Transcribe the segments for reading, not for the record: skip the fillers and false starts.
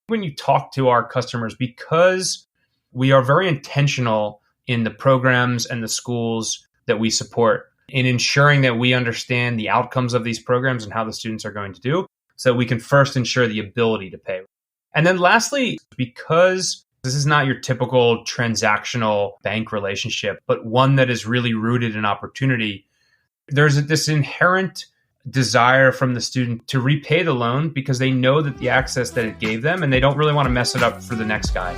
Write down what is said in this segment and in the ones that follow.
When you talk to our customers, because we are very intentional in the programs and the schools that we support in ensuring that we understand the outcomes of these programs and how the students are going to do, so we can first ensure the ability to pay. And then lastly, because this is not your typical transactional bank relationship, but one that is really rooted in opportunity, there's this inherent desire from the student to repay the loan because they know that the access that it gave them, and they don't really want to mess it up for the next guy.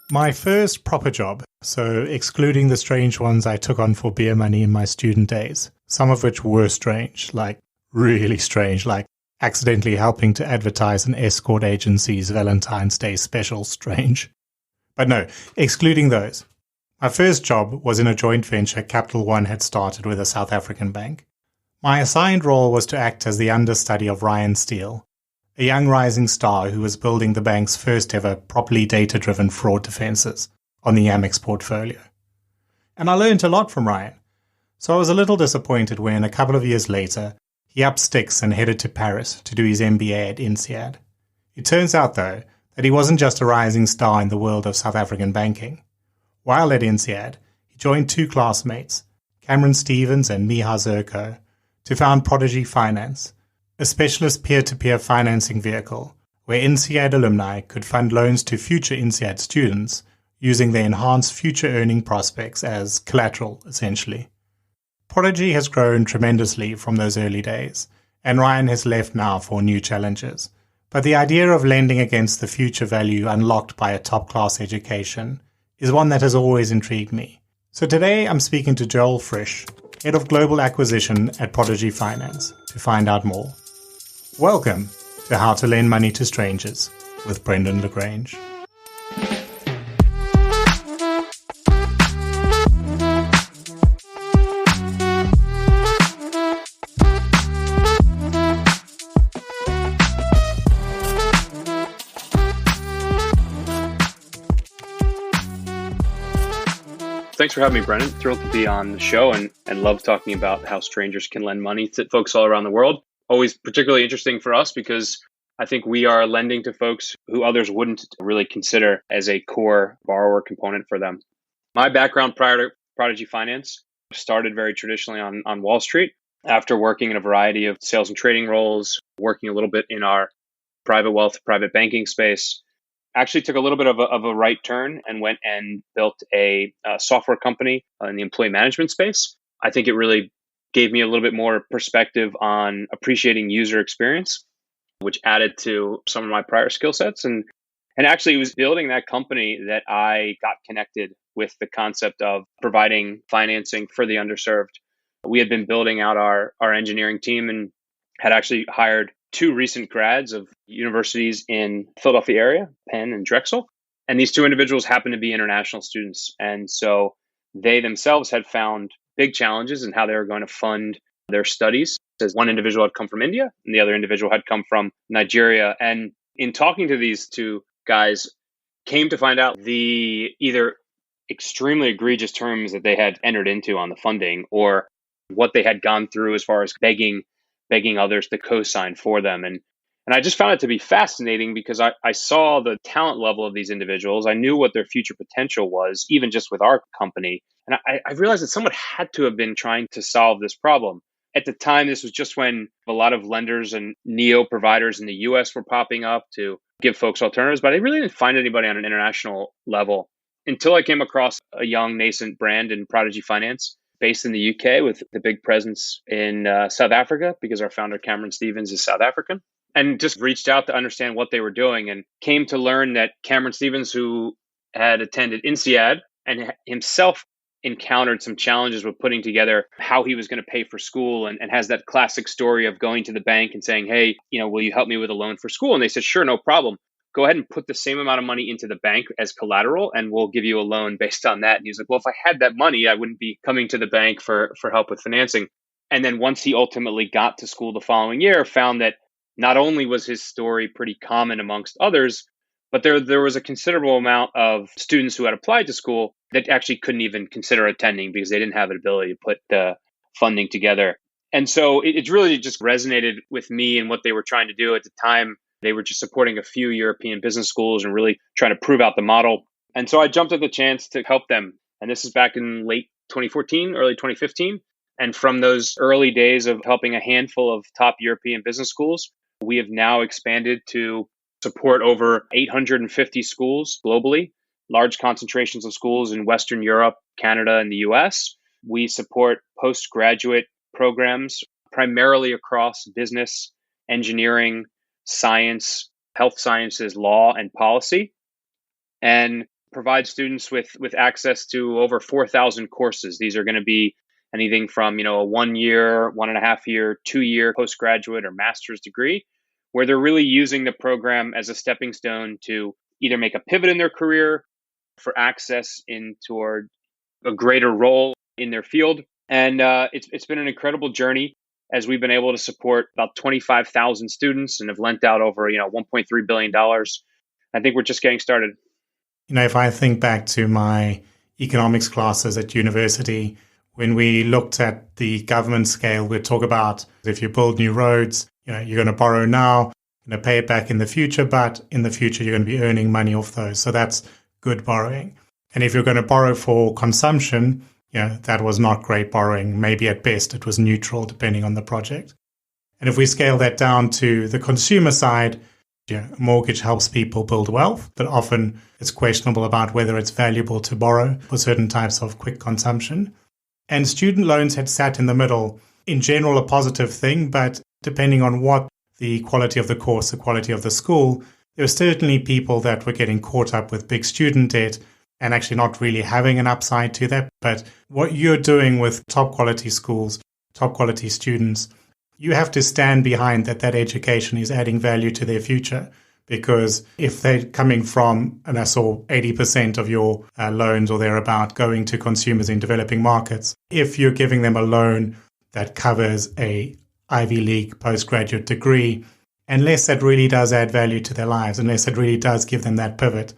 My first proper job, so excluding the strange ones I took on for beer money in my student days, some of which were strange, like really strange, like accidentally helping to advertise an escort agency's Valentine's Day special strange. But no, excluding those. My first job was in a joint venture Capital One had started with a South African bank. My assigned role was to act as the understudy of Ryan Steele, a young rising star who was building the bank's first ever properly data-driven fraud defenses on the Amex portfolio. And I learned a lot from Ryan, so I was a little disappointed when, a couple of years later, he upped sticks and headed to Paris to do his MBA at INSEAD. It turns out, though, that he wasn't just a rising star in the world of South African banking. While at INSEAD, he joined two classmates, Cameron Stevens and Miha Zerko, to found Prodigy Finance, a specialist peer-to-peer financing vehicle where INSEAD alumni could fund loans to future INSEAD students using their enhanced future earning prospects as collateral, essentially. Prodigy has grown tremendously from those early days, and Ryan has left now for new challenges. But the idea of lending against the future value unlocked by a top-class education is one that has always intrigued me. So today I'm speaking to Joel Frisch, Head of Global Acquisition at Prodigy Finance, to find out more. Welcome to How to Lend Money to Strangers with Brendan LaGrange. Thanks for having me, Brendan. Thrilled to be on the show and love talking about how strangers can lend money to folks all around the world. Always particularly interesting for us because I think we are lending to folks who others wouldn't really consider as a core borrower component for them. My background prior to Prodigy Finance started very traditionally on Wall Street after working in a variety of sales and trading roles, working a little bit in our private wealth, private banking space. Actually took a little bit of a right turn and went and built a software company in the employee management space. I think it really gave me a little bit more perspective on appreciating user experience, which added to some of my prior skill sets. And actually, it was building that company that I got connected with the concept of providing financing for the underserved. We had been building out our engineering team and had actually hired two recent grads of universities in Philadelphia area, Penn and Drexel. And these two individuals happened to be international students. And so they themselves had found big challenges in how they were going to fund their studies. As one individual had come from India and the other individual had come from Nigeria. And in talking to these two guys, came to find out the either extremely egregious terms that they had entered into on the funding or what they had gone through as far as begging others to co-sign for them. And I just found it to be fascinating because I saw the talent level of these individuals. I knew what their future potential was, even just with our company. And I realized that someone had to have been trying to solve this problem. At the time, this was just when a lot of lenders and neo providers in the US were popping up to give folks alternatives, but I really didn't find anybody on an international level until I came across a young nascent brand in Prodigy Finance based in the UK with the big presence in South Africa because our founder, Cameron Stevens, is South African, and just reached out to understand what they were doing and came to learn that Cameron Stevens, who had attended INSEAD and himself encountered some challenges with putting together how he was going to pay for school and has that classic story of going to the bank and saying, hey, will you help me with a loan for school? And they said, sure, no problem. Go ahead and put the same amount of money into the bank as collateral and we'll give you a loan based on that. And he's like, well, if I had that money, I wouldn't be coming to the bank for help with financing. And then once he ultimately got to school the following year, found that not only was his story pretty common amongst others, but there was a considerable amount of students who had applied to school that actually couldn't even consider attending because they didn't have an ability to put the funding together. And so it really just resonated with me and what they were trying to do at the time. They were just supporting a few European business schools and really trying to prove out the model. And so I jumped at the chance to help them. And this is back in late 2014, early 2015. And from those early days of helping a handful of top European business schools, we have now expanded to support over 850 schools globally, large concentrations of schools in Western Europe, Canada, and the US. We support postgraduate programs primarily across business, engineering, science, health sciences, law, and policy, and provide students with access to over 4,000 courses. These are going to be anything from, a 1 year, 1.5 year, 2 year postgraduate or master's degree, where they're really using the program as a stepping stone to either make a pivot in their career, for access in toward a greater role in their field. And it's been an incredible journey as we've been able to support about 25,000 students and have lent out over $1.3 billion. I think we're just getting started. If I think back to my economics classes at university, when we looked at the government scale, we'd talk about if you build new roads, you're going to borrow now, you're going to pay it back in the future, but in the future you're going to be earning money off those. So that's good borrowing. And if you're going to borrow for consumption, that was not great borrowing. Maybe at best it was neutral depending on the project. And if we scale that down to the consumer side, a mortgage helps people build wealth, but often it's questionable about whether it's valuable to borrow for certain types of quick consumption. And student loans had sat in the middle. In general, a positive thing, but depending on what the quality of the course, the quality of the school, there were certainly people that were getting caught up with big student debt and actually not really having an upside to that. But what you're doing with top quality schools, top quality students, you have to stand behind that education is adding value to their future. Because if they're coming from, and I saw 80% of your loans or thereabout going to consumers in developing markets, if you're giving them a loan that covers a Ivy League postgraduate degree, unless that really does add value to their lives, unless it really does give them that pivot,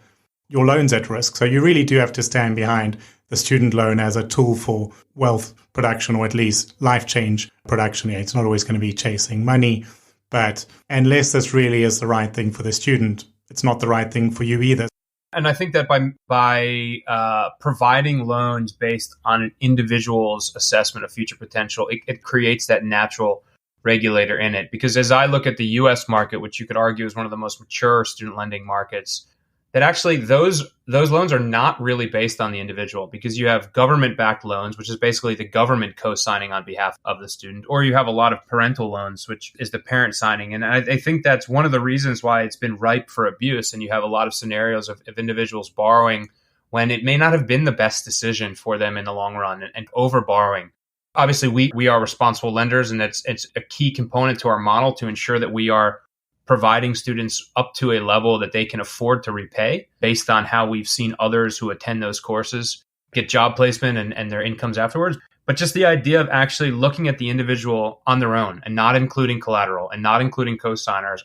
your loan's at risk. So you really do have to stand behind the student loan as a tool for wealth production, or at least life change production. It's not always going to be chasing money, but unless this really is the right thing for the student, it's not the right thing for you either. And I think that by providing loans based on an individual's assessment of future potential, it creates that natural regulator in it. Because as I look at the US market, which you could argue is one of the most mature student lending markets, that actually those loans are not really based on the individual, because you have government-backed loans, which is basically the government co-signing on behalf of the student, or you have a lot of parental loans, which is the parent signing. And I think that's one of the reasons why it's been ripe for abuse. And you have a lot of scenarios of individuals borrowing when it may not have been the best decision for them in the long run, and over borrowing. Obviously, we are responsible lenders, and it's a key component to our model to ensure that we are providing students up to a level that they can afford to repay based on how we've seen others who attend those courses get job placement and their incomes afterwards. But just the idea of actually looking at the individual on their own and not including collateral and not including co-signers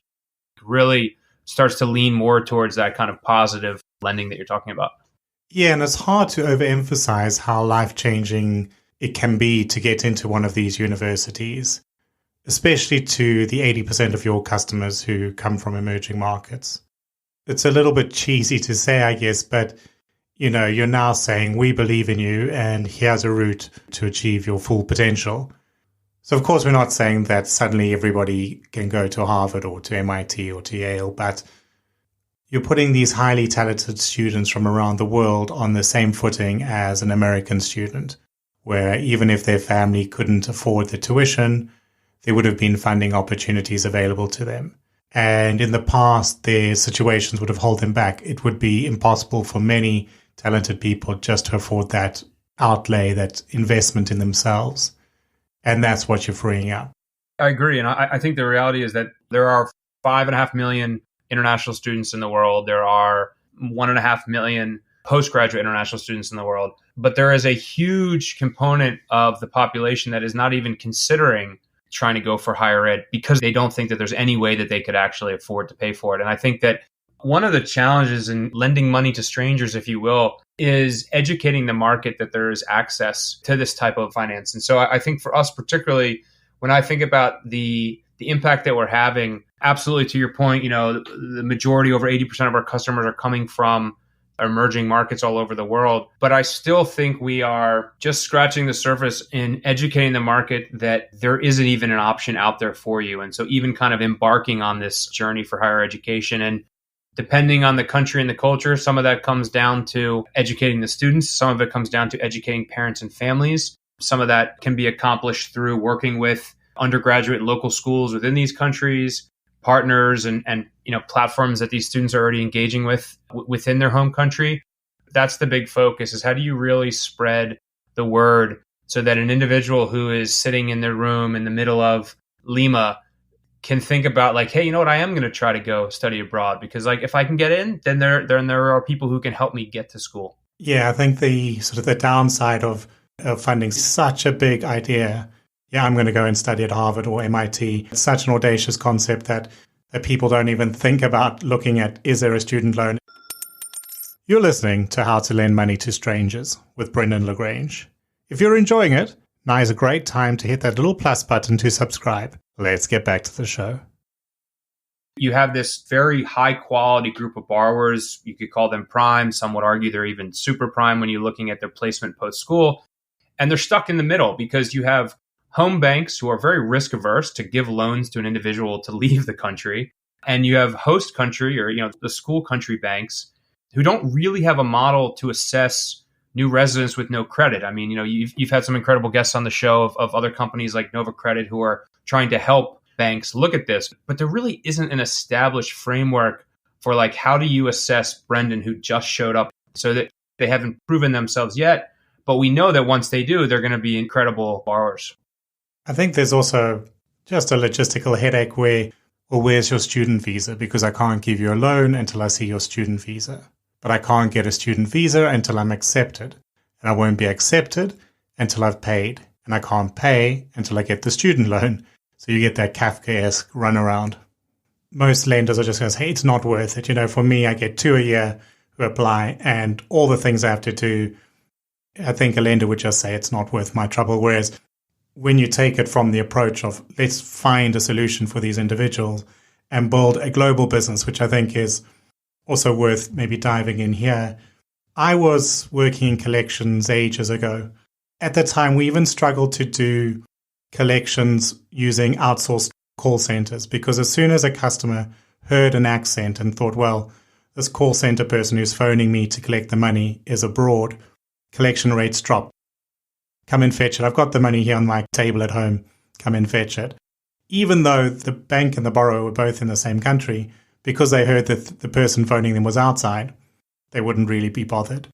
really starts to lean more towards that kind of positive lending that you're talking about. Yeah, and it's hard to overemphasize how life-changing it can be to get into one of these universities, especially to the 80% of your customers who come from emerging markets. It's a little bit cheesy to say, I guess, but you're now saying we believe in you and here's a route to achieve your full potential. So of course, we're not saying that suddenly everybody can go to Harvard or to MIT or to Yale, but you're putting these highly talented students from around the world on the same footing as an American student, where even if their family couldn't afford the tuition, there would have been funding opportunities available to them. And in the past, their situations would have held them back. It would be impossible for many talented people just to afford that outlay, that investment in themselves. And that's what you're freeing up. I agree. And I think the reality is that there are 5.5 million international students in the world. There are 1.5 million postgraduate international students in the world. But there is a huge component of the population that is not even considering trying to go for higher ed because they don't think that there's any way that they could actually afford to pay for it. And I think that one of the challenges in lending money to strangers, if you will, is educating the market that there is access to this type of finance. And so I think for us particularly, when I think about the impact that we're having, absolutely to your point, the majority, over 80% of our customers are coming from emerging markets all over the world. But I still think we are just scratching the surface in educating the market that there isn't even an option out there for you. And so even kind of embarking on this journey for higher education, and depending on the country and the culture, some of that comes down to educating the students. Some of it comes down to educating parents and families. Some of that can be accomplished through working with undergraduate local schools within these countries, partners and platforms that these students are already engaging with within their home country. That's the big focus, is how do you really spread the word so that an individual who is sitting in their room in the middle of Lima can think about like, hey, you know what, I am going to try to go study abroad because like if I can get in, then there are people who can help me get to school. Yeah, I think the sort of the downside of funding such a big idea. Yeah, I'm going to go and study at Harvard or MIT. It's such an audacious concept that people don't even think about looking at, is there a student loan? You're listening to How to Lend Money to Strangers with Brendan LaGrange. If you're enjoying it, now is a great time to hit that little plus button to subscribe. Let's get back to the show. You have this very high quality group of borrowers. You could call them prime. Some would argue they're even super prime when you're looking at their placement post-school. And they're stuck in the middle because you have home banks who are very risk averse to give loans to an individual to leave the country. And you have host country or, the school country banks who don't really have a model to assess new residents with no credit. I mean, you've had some incredible guests on the show of other companies like Nova Credit who are trying to help banks look at this, but there really isn't an established framework for like, how do you assess Brendan who just showed up, so that they haven't proven themselves yet, but we know that once they do, they're going to be incredible borrowers. I think there's also just a logistical headache where, well, where's your student visa? Because I can't give you a loan until I see your student visa. But I can't get a student visa until I'm accepted. And I won't be accepted until I've paid. And I can't pay until I get the student loan. So you get that Kafkaesque runaround. Most lenders are just going to say, it's not worth it. For me, I get 2 a year who apply and all the things I have to do. I think a lender would just say it's not worth my trouble. Whereas when you take it from the approach of let's find a solution for these individuals and build a global business, which I think is also worth maybe diving in here. I was working in collections ages ago. At the time, we even struggled to do collections using outsourced call centers because as soon as a customer heard an accent and thought, well, this call center person who's phoning me to collect the money is abroad, collection rates dropped. Come and fetch it. I've got the money here on my table at home. Come and fetch it. Even though the bank and the borrower were both in the same country, because they heard that the person phoning them was outside, they wouldn't really be bothered.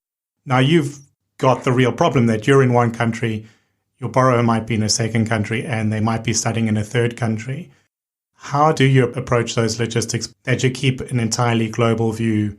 Now you've got the real problem that you're in one country, your borrower might be in a second country, and they might be studying in a third country. How do you approach those logistics that you keep an entirely global view?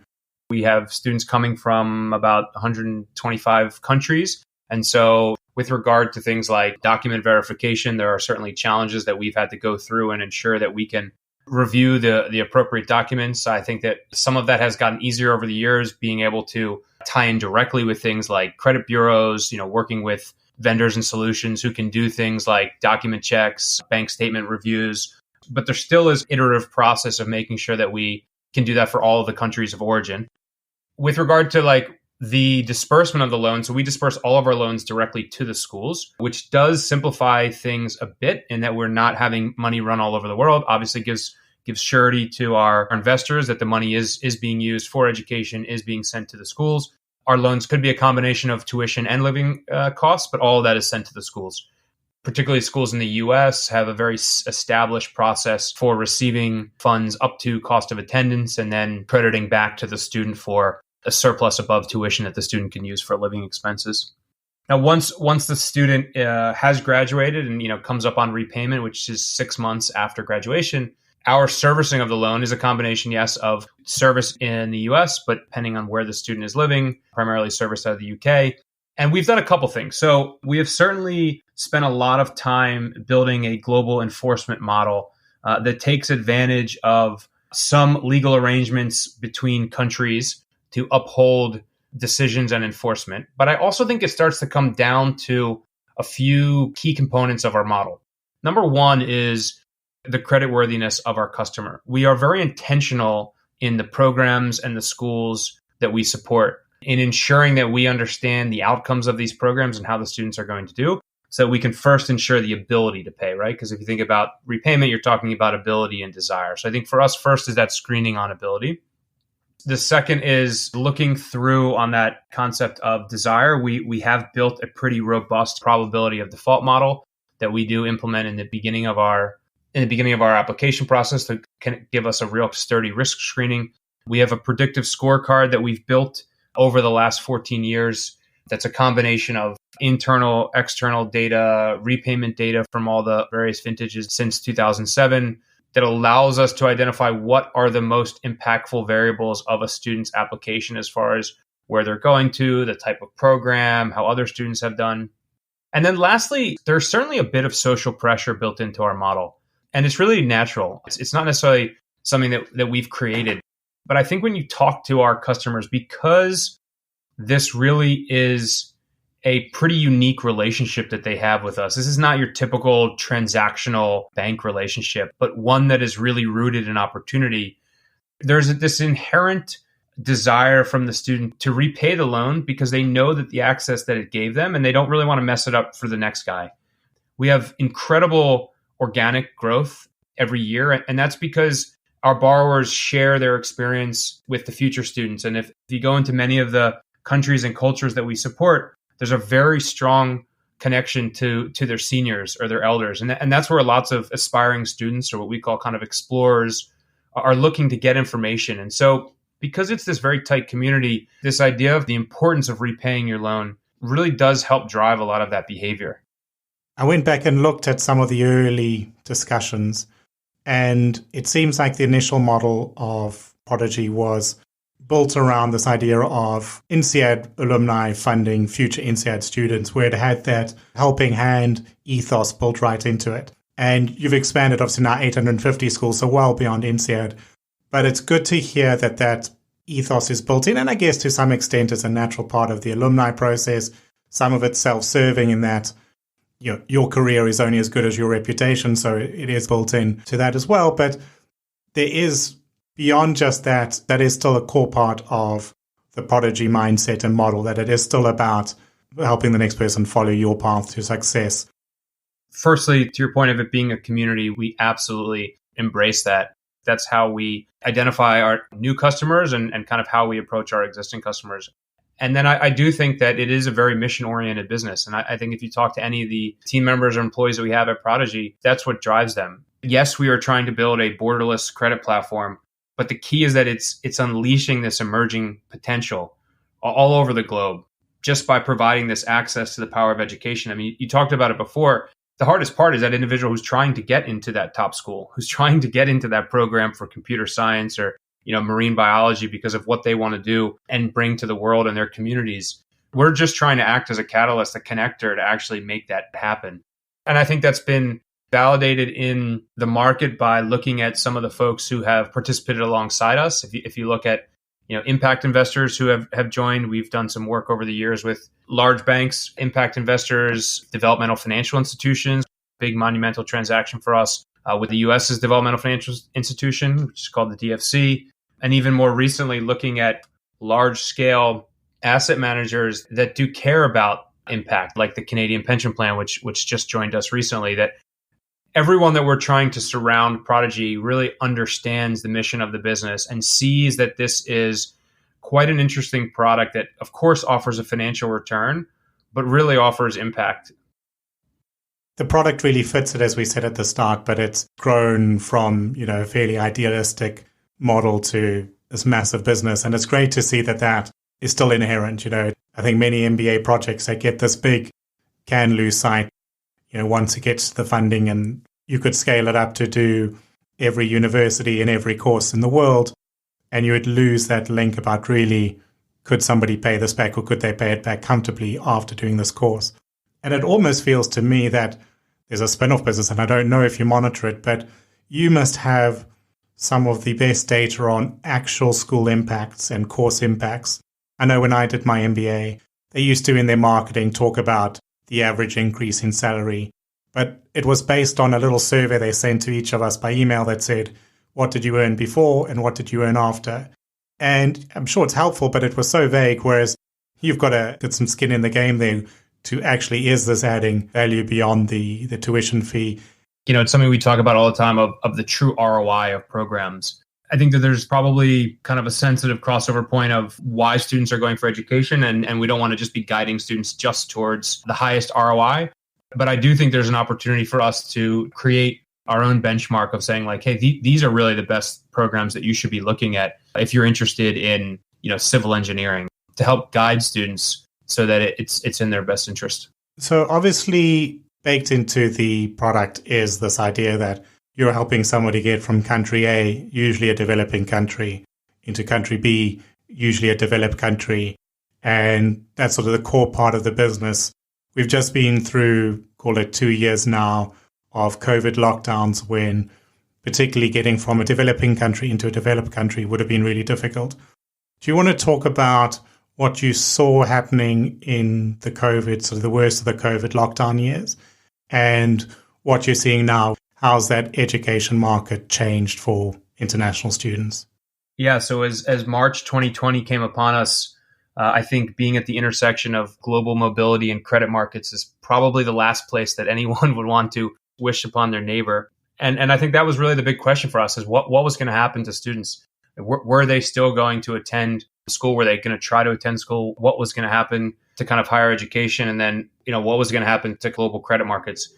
We have students coming from about 125 countries. And so with regard to things like document verification, there are certainly challenges that we've had to go through and ensure that we can review the appropriate documents. I think that some of that has gotten easier over the years, being able to tie in directly with things like credit bureaus, working with vendors and solutions who can do things like document checks, bank statement reviews. But there still is iterative process of making sure that we can do that for all of the countries of origin. With regard to the disbursement of the loan, so we disperse all of our loans directly to the schools, which does simplify things a bit in that we're not having money run all over the world. Obviously gives surety to our investors that the money is being used for education, is being sent to the schools. Our loans could be a combination of tuition and living costs, but all of that is sent to the schools. Particularly schools in the US have a very established process for receiving funds up to cost of attendance and then crediting back to the student for a surplus above tuition that the student can use for living expenses. Now, once the student has graduated and comes up on repayment, which is 6 months after graduation, our servicing of the loan is a combination, yes, of service in the US, but depending on where the student is living, primarily serviced out of the UK. And we've done a couple things. So we have certainly spent a lot of time building a global enforcement model that takes advantage of some legal arrangements between countries to uphold decisions and enforcement. But I also think it starts to come down to a few key components of our model. Number one is the creditworthiness of our customer. We are very intentional in the programs and the schools that we support in ensuring that we understand the outcomes of these programs and how the students are going to do, so we can first ensure the ability to pay, right? Because if you think about repayment, you're talking about ability and desire. So I think for us, first is that screening on ability. The second is looking through on that concept of desire. We have built a pretty robust probability of default model that we do implement in the beginning of our application process to can give us a real sturdy risk screening. We have a predictive scorecard that we've built over the last 14 years. That's a combination of internal, external data, repayment data from all the various vintages since 2007 that allows us to identify what are the most impactful variables of a student's application as far as where they're going to, the type of program, how other students have done. And then lastly, there's certainly a bit of social pressure built into our model. And it's really natural. It's not necessarily something that we've created. But I think when you talk to our customers, because this really is a pretty unique relationship that they have with us. This is not your typical transactional bank relationship, but one that is really rooted in opportunity. There's this inherent desire from the student to repay the loan because they know that the access that it gave them, and they don't really want to mess it up for the next guy. We have incredible organic growth every year, and that's because our borrowers share their experience with the future students. And if you go into many of the countries and cultures that we support, there's a very strong connection to their seniors or their elders. And that's where lots of aspiring students, or what we call kind of explorers, are looking to get information. And so because it's this very tight community, this idea of the importance of repaying your loan really does help drive a lot of that behavior. I went back and looked at some of the early discussions, and it seems like the initial model of Prodigy was built around this idea of INSEAD alumni funding future INSEAD students, where it had that helping hand ethos built right into it. And you've expanded obviously now 850 schools, so well beyond INSEAD. But it's good to hear that that ethos is built in, and I guess to some extent is a natural part of the alumni process. Some of it's self-serving in that your career is only as good as your reputation, so it is built in to that as well. But there is, beyond just that, that is still a core part of the Prodigy mindset and model, that it is still about helping the next person follow your path to success. Firstly, to your point of it being a community, we absolutely embrace that. That's how we identify our new customers and kind of how we approach our existing customers. And then I do think that it is a very mission-oriented business. And I think if you talk to any of the team members or employees that we have at Prodigy, that's what drives them. Yes, we are trying to build a borderless credit platform, but the key is that it's unleashing this emerging potential all over the globe just by providing this access to the power of education. I mean, you talked about it before. The hardest part is that individual who's trying to get into that top school, who's trying to get into that program for computer science or marine biology because of what they want to do and bring to the world and their communities. We're just trying to act as a catalyst, a connector to actually make that happen. And I think that's been validated in the market by looking at some of the folks who have participated alongside us. If you look at impact investors who have joined, we've done some work over the years with large banks, impact investors, developmental financial institutions, big monumental transaction for us with the US's developmental financial institution, which is called the DFC. And even more recently, looking at large scale asset managers that do care about impact, like the Canadian Pension Plan, which just joined us recently, that everyone that we're trying to surround Prodigy really understands the mission of the business and sees that this is quite an interesting product that, of course, offers a financial return, but really offers impact. The product really fits it, as we said at the start, but it's grown from, a fairly idealistic model to this massive business. And it's great to see that that is still inherent. I think many MBA projects that get this big can lose sight, once it gets the funding, and you could scale it up to do every university and every course in the world, and you would lose that link about really, could somebody pay this back, or could they pay it back comfortably after doing this course? And it almost feels to me that there's a spin-off business, and I don't know if you monitor it, but you must have some of the best data on actual school impacts and course impacts. I know when I did my MBA, they used to, in their marketing, talk about the average increase in salary But it was based on a little survey they sent to each of us by email that said, what did you earn before and what did you earn after? And I'm sure it's helpful, but it was so vague, whereas you've got to get some skin in the game there to actually, is this adding value beyond the tuition fee? It's something we talk about all the time of the true ROI of programs. I think that there's probably kind of a sensitive crossover point of why students are going for education, and we don't want to just be guiding students just towards the highest ROI. But I do think there's an opportunity for us to create our own benchmark of saying like, hey, these are really the best programs that you should be looking at if you're interested in, civil engineering, to help guide students so that it's in their best interest. So obviously baked into the product is this idea that you're helping somebody get from country A, usually a developing country, into country B, usually a developed country. And that's sort of the core part of the business. We've just been through, call it 2 years now, of COVID lockdowns when particularly getting from a developing country into a developed country would have been really difficult. Do you want to talk about what you saw happening in the COVID, sort of the worst of the COVID lockdown years, and what you're seeing now? How's that education market changed for international students? Yeah, so as March 2020 came upon us, I think being at the intersection of global mobility and credit markets is probably the last place that anyone would want to wish upon their neighbor. And I think that was really the big question for us, is what was going to happen to students? Were they still going to attend school? Were they going to try to attend school? What was going to happen to kind of higher education? And then, what was going to happen to global credit markets?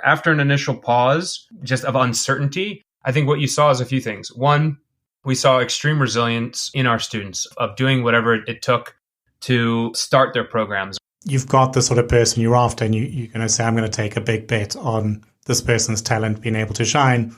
After an initial pause, just of uncertainty, I think what you saw is a few things. One, we saw extreme resilience in our students of doing whatever it took to start their programs. You've got the sort of person you're after, and you're going to say, I'm going to take a big bet on this person's talent being able to shine.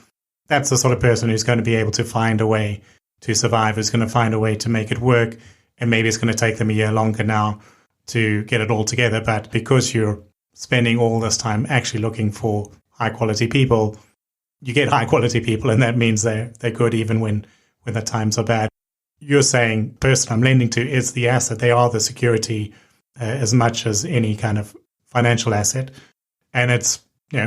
That's the sort of person who's going to be able to find a way to survive, who's going to find a way to make it work. And maybe it's going to take them a year longer now to get it all together. But because you're spending all this time actually looking for high quality people, you get high quality people, and that means they're good even when the times are bad. You're saying person I'm lending to is the asset. They are the security as much as any kind of financial asset. And it's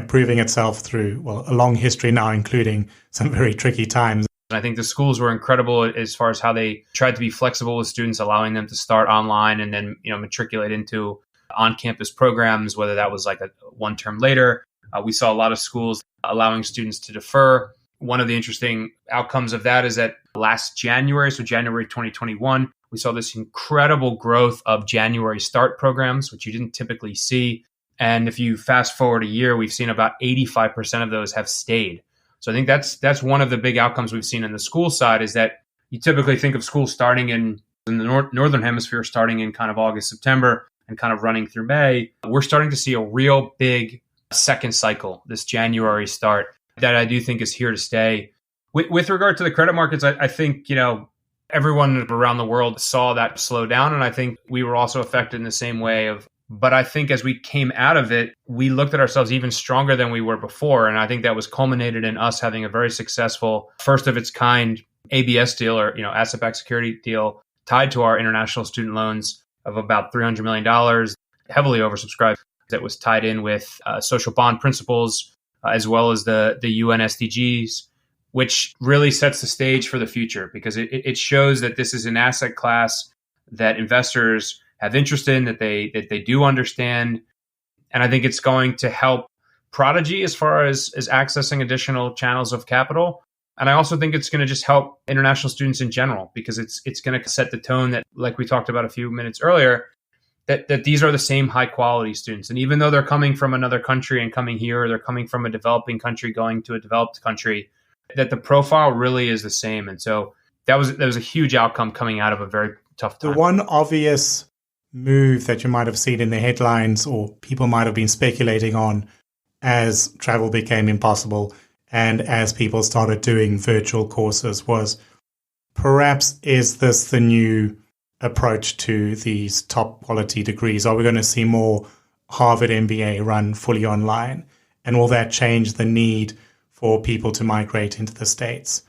proving itself through, a long history now, including some very tricky times. I think the schools were incredible as far as how they tried to be flexible with students, allowing them to start online and then matriculate into on-campus programs, whether that was like one term later. We saw a lot of schools allowing students to defer. One of the interesting outcomes of that is that last January, so January 2021, we saw this incredible growth of January start programs, which you didn't typically see. And if you fast forward a year, we've seen about 85% of those have stayed. So I think that's one of the big outcomes we've seen in the school side, is that you typically think of schools starting in the northern hemisphere, starting in kind of August, September, and kind of running through May. We're starting to see a real big second cycle, this January start, that I do think is here to stay. With regard to the credit markets, I think, everyone around the world saw that slow down. And I think we were also affected in the same way but I think as we came out of it, we looked at ourselves even stronger than we were before. And I think that was culminated in us having a very successful, first of its kind ABS deal, or, asset-backed security deal tied to our international student loans of about $300 million, heavily oversubscribed, that was tied in with social bond principles, as well as the UN SDGs, which really sets the stage for the future, because it shows that this is an asset class that investors have interest in, that they do understand. And I think it's going to help Prodigy as far as accessing additional channels of capital. And I also think it's going to just help international students in general, because it's going to set the tone that, like we talked about a few minutes earlier, that these are the same high quality students. And even though they're coming from another country and coming here, or they're coming from a developing country going to a developed country, that the profile really is the same. And so that was a huge outcome coming out of a very tough time. The one obvious move that you might have seen in the headlines, or people might have been speculating on as travel became impossible and as people started doing virtual courses, was perhaps, is this the new approach to these top quality degrees? Are we going to see more Harvard MBA run fully online? And will that change the need for people to migrate into the States?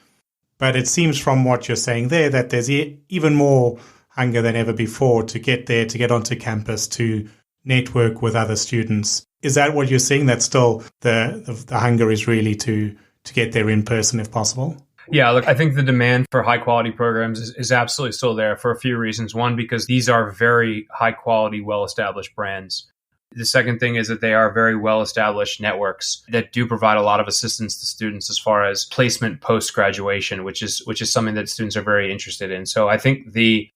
But it seems from what you're saying there that there's even more hunger than ever before to get there, to get onto campus, to network with other students. Is that what you're seeing? That still the hunger is really to get there in person if possible? Yeah, look, I think the demand for high quality programs is absolutely still there for a few reasons. One, because these are very high quality, well established brands. The second thing is that they are very well established networks that do provide a lot of assistance to students as far as placement post graduation, which is something that students are very interested in. So I think the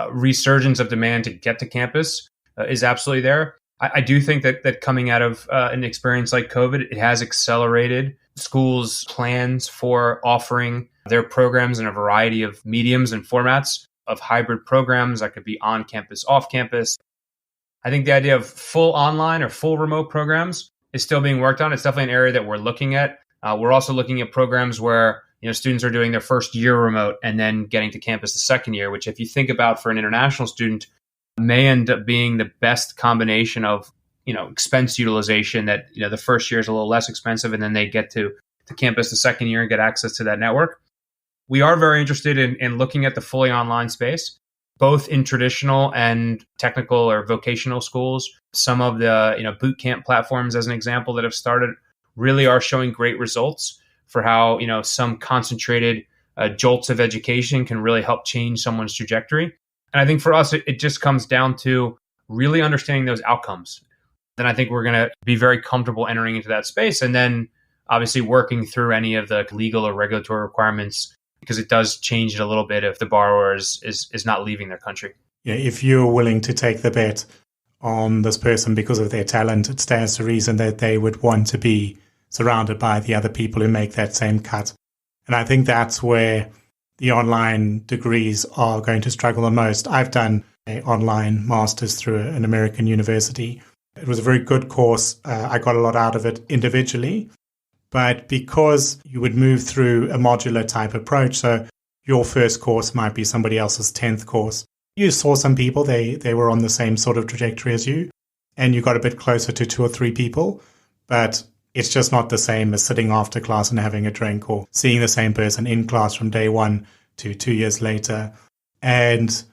resurgence of demand to get to campus is absolutely there. I do think that coming out of an experience like COVID, it has accelerated schools' plans for offering their programs in a variety of mediums and formats of hybrid programs that could be on campus, off campus. I think the idea of full online or full remote programs is still being worked on. It's definitely an area that we're looking at. We're also looking at programs where students are doing their first year remote and then getting to campus the second year, which if you think about for an international student, may end up being the best combination of expense utilization that the first year is a little less expensive and then they get to campus the second year and get access to that network. We are very interested in looking at the fully online space, both in traditional and technical or vocational schools. Some of the boot camp platforms, as an example, that have started really are showing great results for how some concentrated jolts of education can really help change someone's trajectory. And I think for us, it just comes down to really understanding those outcomes. Then I think we're going to be very comfortable entering into that space and then obviously working through any of the legal or regulatory requirements, because it does change it a little bit if the borrower is not leaving their country. Yeah, if you're willing to take the bet on this person because of their talent, it stands to reason that they would want to be surrounded by the other people who make that same cut. And I think that's where the online degrees are going to struggle the most. I've done an online master's through an American university. It was a very good course. I got a lot out of it individually. But because you would move through a modular type approach, so your first course might be somebody else's 10th course. You saw some people, they were on the same sort of trajectory as you, and you got a bit closer to 2 or 3 people. But it's just not the same as sitting after class and having a drink or seeing the same person in class from day 1 to 2 years later. And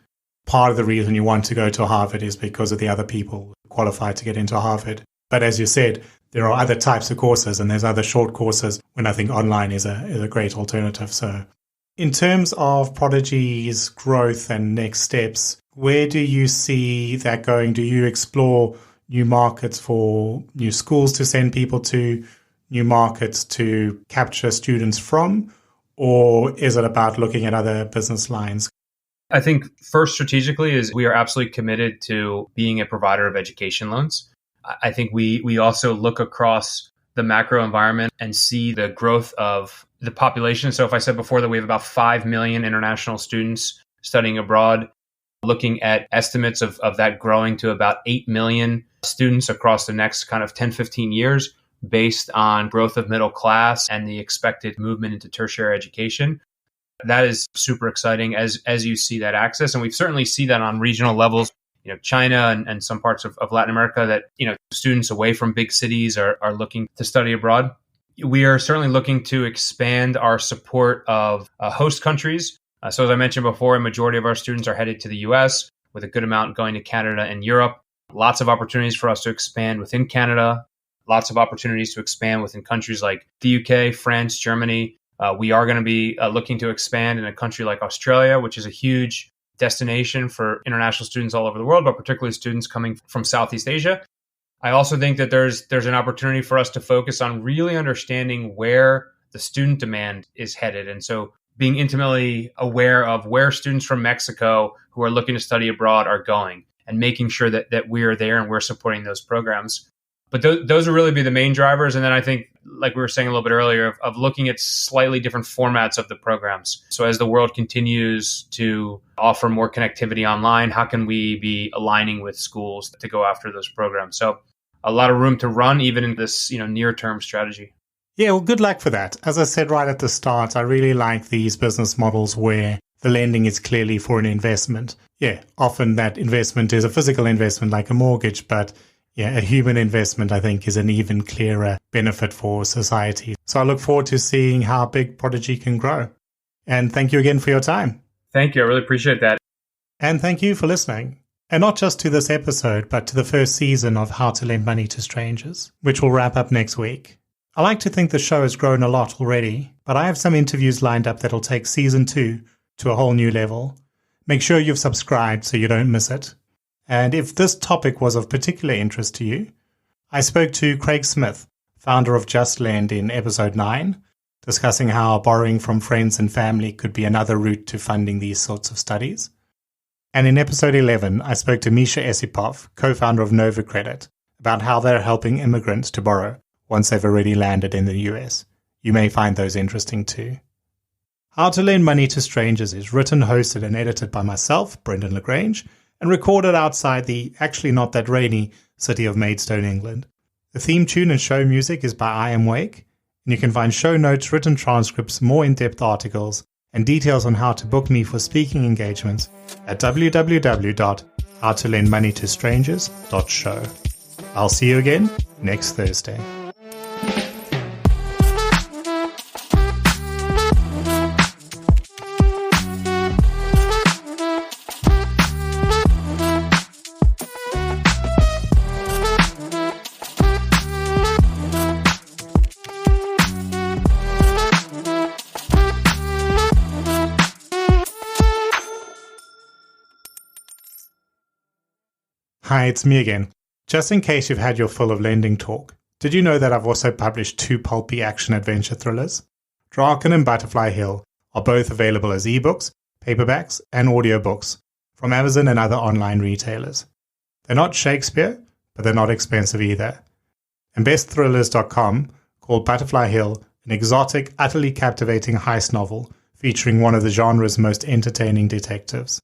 part of the reason you want to go to Harvard is because of the other people qualified to get into Harvard. But as you said, there are other types of courses and there's other short courses when I think online is a great alternative. So in terms of Prodigy's growth and next steps, where do you see that going? Do you explore new markets for new schools to send people to, new markets to capture students from, or is it about looking at other business lines? I think first strategically is we are absolutely committed to being a provider of education loans. I think we also look across the macro environment and see the growth of the population. So if I said before that we have about 5 million international students studying abroad, looking at estimates of that growing to about 8 million students across the next kind of 10, 15 years based on growth of middle class and the expected movement into tertiary education. That is super exciting as you see that access. And we certainly see that on regional levels. China and some parts of Latin America that, students away from big cities are looking to study abroad. We are certainly looking to expand our support of host countries. So as I mentioned before, a majority of our students are headed to the US, with a good amount going to Canada and Europe. Lots of opportunities for us to expand within Canada. Lots of opportunities to expand within countries like the UK, France, Germany. We are going to be looking to expand in a country like Australia, which is a huge destination for international students all over the world, but particularly students coming from Southeast Asia. I also think that there's an opportunity for us to focus on really understanding where the student demand is headed. And so being intimately aware of where students from Mexico who are looking to study abroad are going and making sure that we are there and we're supporting those programs. But those will really be the main drivers. And then I think, like we were saying a little bit earlier, of looking at slightly different formats of the programs. So as the world continues to offer more connectivity online, how can we be aligning with schools to go after those programs? So a lot of room to run, even in this near-term strategy. Yeah, well, good luck for that. As I said right at the start, I really like these business models where the lending is clearly for an investment. Yeah, often that investment is a physical investment like a mortgage, but yeah, a human investment, I think, is an even clearer benefit for society. So I look forward to seeing how big Prodigy can grow. And thank you again for your time. Thank you. I really appreciate that. And thank you for listening. And not just to this episode, but to the first season of How to Lend Money to Strangers, which will wrap up next week. I like to think the show has grown a lot already, but I have some interviews lined up that'll take season 2 to a whole new level. Make sure you've subscribed so you don't miss it. And if this topic was of particular interest to you, I spoke to Craig Smith, founder of Just Lend, in episode 9, discussing how borrowing from friends and family could be another route to funding these sorts of studies. And in episode 11, I spoke to Misha Esipov, co-founder of Nova Credit, about how they're helping immigrants to borrow once they've already landed in the US. You may find those interesting too. How to Lend Money to Strangers is written, hosted and edited by myself, Brendan Lagrange, and recorded outside the actually not that rainy city of Maidstone, England. The theme tune and show music is by I Am Wake, and you can find show notes, written transcripts, more in-depth articles, and details on how to book me for speaking engagements at www.howtolendmoneytostrangers.show. I'll see you again next Thursday. Hi, it's me again. Just in case you've had your fill of lending talk, did you know that I've also published 2 pulpy action-adventure thrillers? Draken and Butterfly Hill are both available as ebooks, paperbacks, and audiobooks from Amazon and other online retailers. They're not Shakespeare, but they're not expensive either. And bestthrillers.com called Butterfly Hill an exotic, utterly captivating heist novel featuring one of the genre's most entertaining detectives.